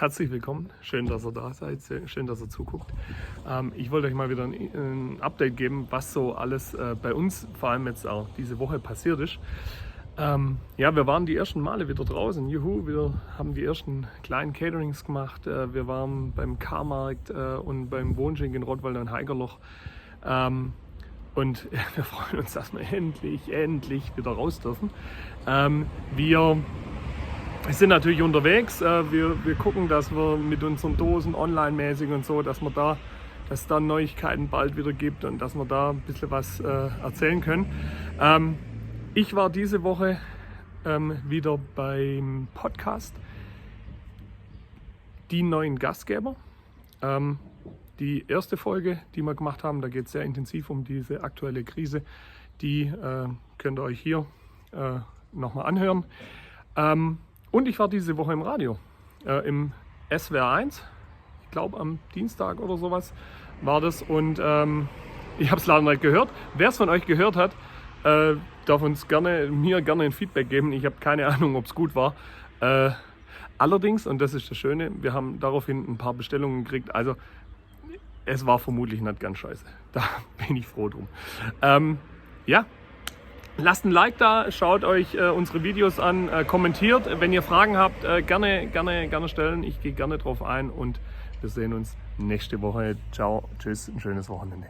herzlich willkommen. Schön, dass ihr da seid. Schön, dass ihr zuguckt. Ich wollte euch mal wieder ein Update geben, was so alles bei uns, vor allem jetzt auch diese Woche, passiert ist. Ja, wir waren die ersten Male wieder draußen. Juhu, wir haben die ersten kleinen Caterings gemacht. Wir waren beim Karmarkt und beim Wohnschenk in Rottweiler und Haigerloch. Und wir freuen uns, dass wir endlich wieder raus dürfen. Wir sind natürlich unterwegs. Wir gucken, dass wir mit unseren Dosen online-mäßig und so, dass es da Neuigkeiten bald wieder gibt und dass wir da ein bisschen was erzählen können. Ich war diese Woche wieder beim Podcast Die neuen Gastgeber. Die erste Folge, die wir gemacht haben, da geht es sehr intensiv um diese aktuelle Krise. Die könnt ihr euch hier nochmal anhören. Und ich war diese Woche im Radio, im SWR 1, ich glaube am Dienstag oder sowas war das. Und ich habe es leider nicht gehört. Wer es von euch gehört hat, darf mir gerne ein Feedback geben. Ich habe keine Ahnung, ob es gut war. Allerdings, und das ist das Schöne, wir haben daraufhin ein paar Bestellungen gekriegt. Also es war vermutlich nicht ganz scheiße. Da bin ich froh drum. Ja. Lasst ein Like da, schaut euch unsere Videos an, kommentiert. Wenn ihr Fragen habt, gerne stellen. Ich gehe gerne drauf ein und wir sehen uns nächste Woche. Ciao, tschüss, ein schönes Wochenende.